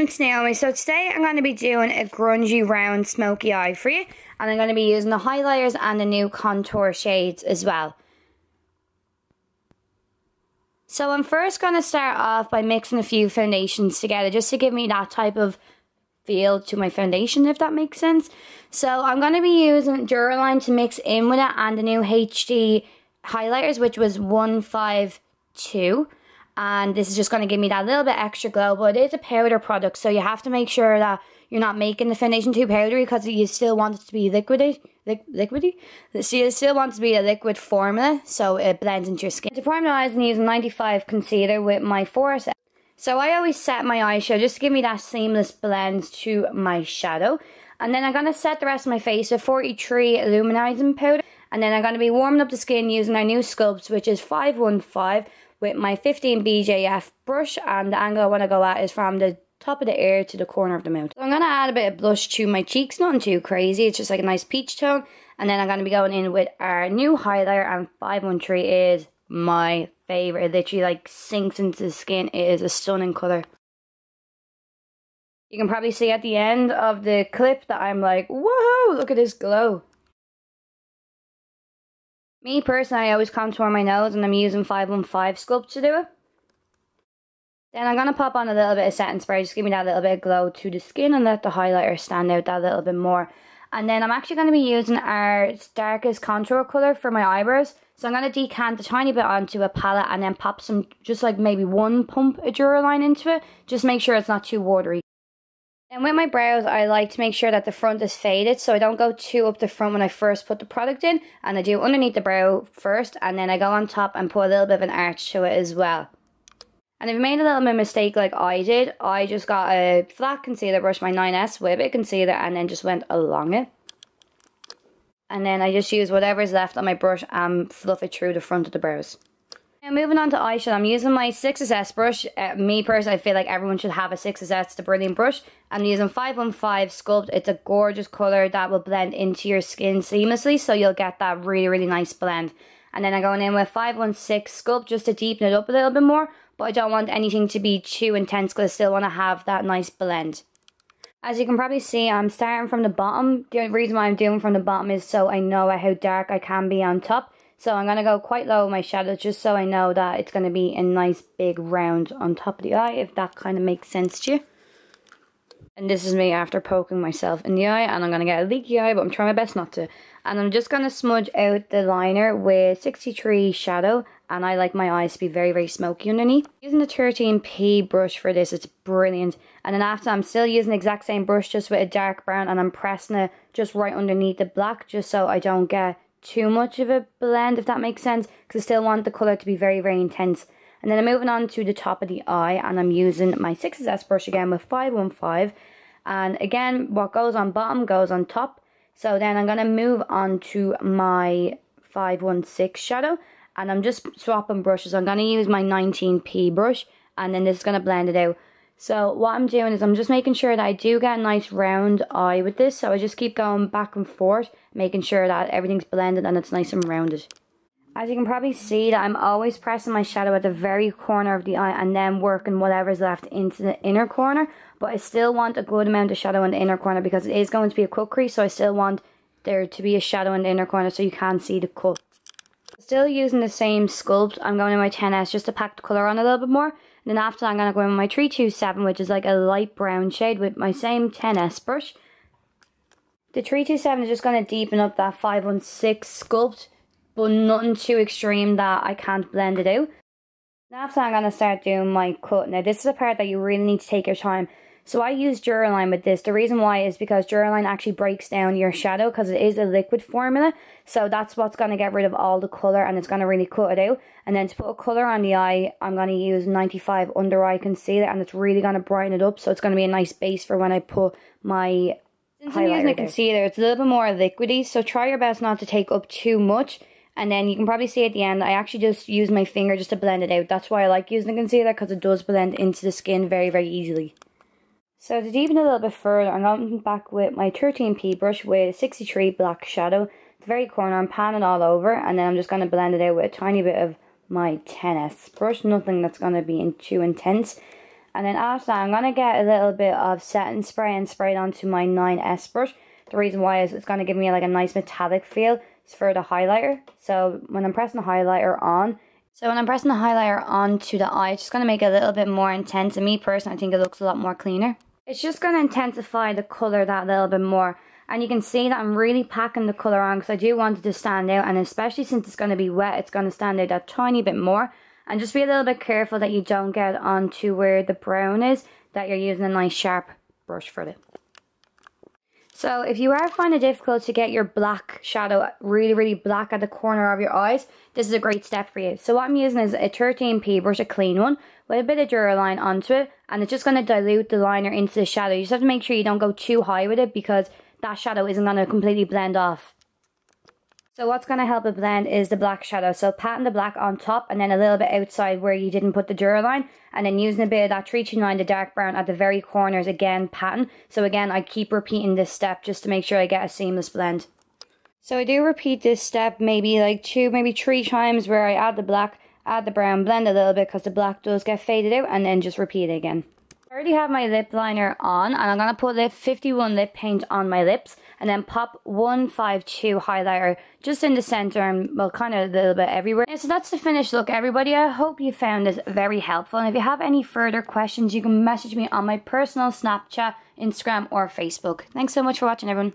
everyone, it's Naomi. So today I'm going to be doing a grungy round smoky eye for you. And I'm going to be using the highlighters and the new contour shades as well. So I'm first going to start off by mixing a few foundations together just to give me that type of feel to my foundation, if that makes sense. So I'm going to be using Duraline to mix in with it and the new HD highlighters, which was 152. And this is just going to give me that little bit extra glow, but it is a powder product, so you have to make sure that you're not making the foundation too powdery because you still want it to be liquidy. So you still want it to be a liquid formula, so it blends into your skin. To prime my eyes, I'm using 95 concealer with my Force. So I always set my eyeshadow just to give me that seamless blend to my shadow. And then I'm going to set the rest of my face with 43 illuminating powder. And then I'm going to be warming up the skin using our new Sculpts, which is 515. With my 15 BJF brush, and the angle I want to go at is from the top of the ear to the corner of the mouth. So I'm going to add a bit of blush to my cheeks, nothing too crazy, it's just like a nice peach tone. And then I'm going to be going in with our new highlighter, and 513 is my favourite. It literally like sinks into the skin. It is a stunning colour. You can probably see at the end of the clip that I'm like, whoa, look at this glow. Me personally, I always contour my nose and I'm using 515 Sculpt to do it. Then I'm going to pop on a little bit of setting spray, just give me that little bit of glow to the skin and let the highlighter stand out that little bit more. And then I'm actually going to be using our darkest contour colour for my eyebrows. So I'm going to decant a tiny bit onto a palette and then pop some, just like maybe one pump of Duraline into it. Just make sure it's not too watery. And with my brows, I like to make sure that the front is faded, so I don't go too up the front when I first put the product in. And I do underneath the brow first, and then I go on top and put a little bit of an arch to it as well. And if you made a little bit of mistake like I did, I just got a flat concealer brush, my 9S, with a bit of concealer, and then just went along it. And then I just use whatever's left on my brush and fluff it through the front of the brows. Now moving on to eyeshadow, I'm using my 6S brush. Me personally, I feel like everyone should have a 6S. It's a brilliant brush. I'm using 515 Sculpt. It's a gorgeous colour that will blend into your skin seamlessly, so you'll get that really, really nice blend. And then I'm going in with 516 Sculpt just to deepen it up a little bit more, but I don't want anything to be too intense because I still want to have that nice blend. As you can probably see, I'm starting from the bottom. The only reason why I'm doing from the bottom is so I know how dark I can be on top. So I'm going to go quite low with my shadows just so I know that it's going to be a nice big round on top of the eye, if that kind of makes sense to you. And this is me after poking myself in the eye, and I'm going to get a leaky eye, but I'm trying my best not to. And I'm just going to smudge out the liner with 63 shadow, and I like my eyes to be very, very smoky underneath. Using the 13P brush for this, it's brilliant. And then after, I'm still using the exact same brush just with a dark brown, and I'm pressing it just right underneath the black just so I don't get too much of a blend, if that makes sense, because I still want the colour to be very, very intense. And then I'm moving on to the top of the eye, and I'm using my 6S brush again with 515. And again, what goes on bottom goes on top. So then I'm going to move on to my 516 shadow, and I'm just swapping brushes. I'm going to use my 19P brush, and then this is going to blend it out. So what I'm doing is I'm just making sure that I do get a nice round eye with this. So I just keep going back and forth, making sure that everything's blended and it's nice and rounded. As you can probably see, that I'm always pressing my shadow at the very corner of the eye and then working whatever's left into the inner corner. But I still want a good amount of shadow in the inner corner because it is going to be a cut crease. So I still want there to be a shadow in the inner corner so you can see the cut. Still using the same Sculpt, I'm going in my 10S just to pack the colour on a little bit more. And then after that, I'm going to go in with my 327, which is like a light brown shade with my same 10S brush. The 327 is just going to deepen up that 516 Sculpt, but nothing too extreme that I can't blend it out. Now after that, I'm going to start doing my cut. Now this is a part that you really need to take your time. So I use Duraline with this. The reason why is because Duraline actually breaks down your shadow because it is a liquid formula. So that's what's going to get rid of all the colour and it's going to really cut it out. And then to put a colour on the eye, I'm going to use 95 under eye concealer, and it's really going to brighten it up. So it's going to be a nice base for when I put my Since I'm using a concealer, it's a little bit more liquidy. So try your best not to take up too much. And then you can probably see at the end, I actually just use my finger just to blend it out. That's why I like using the concealer, because it does blend into the skin very, very easily. So to deepen it a little bit further, I'm going back with my 13P brush with 63 black shadow. The very corner, I'm panning all over, and then I'm just going to blend it out with a tiny bit of my 10S brush. Nothing that's going to be too intense. And then after that, I'm going to get a little bit of setting spray and spray it onto my 9S brush. The reason why is it's going to give me like a nice metallic feel. It's for the highlighter. So when I'm pressing the highlighter onto the eye, it's just going to make it a little bit more intense. And me personally, I think it looks a lot more cleaner. It's just going to intensify the colour that little bit more. And you can see that I'm really packing the colour on because I do want it to stand out. And especially since it's going to be wet, it's going to stand out a tiny bit more. And just be a little bit careful that you don't get onto where the brown is, that you're using a nice sharp brush for it. So if you are finding it difficult to get your black shadow really black at the corner of your eyes, this is a great step for you. So what I'm using is a 13p brush, a clean one, with a bit of duraline onto it. And it's just going to dilute the liner into the shadow. You just have to make sure you don't go too high with it because that shadow isn't going to completely blend off. So what's going to help it blend is the black shadow. So patting the black on top and then a little bit outside where you didn't put the duraline. And then using a bit of that 329, the dark brown at the very corners again, patting. So again, I keep repeating this step just to make sure I get a seamless blend. So I do repeat this step maybe like 2, maybe 3 times where I add the black, add the brown, blend a little bit because the black does get faded out, and then just repeat it again. I already have my lip liner on, and I'm going to put the 51 lip paint on my lips and then pop 152 highlighter just in the center and, well, kind of a little bit everywhere. Yeah, so that's the finished look, everybody. I hope you found this very helpful, and if you have any further questions, you can message me on my personal Snapchat, Instagram or Facebook. Thanks so much for watching, everyone.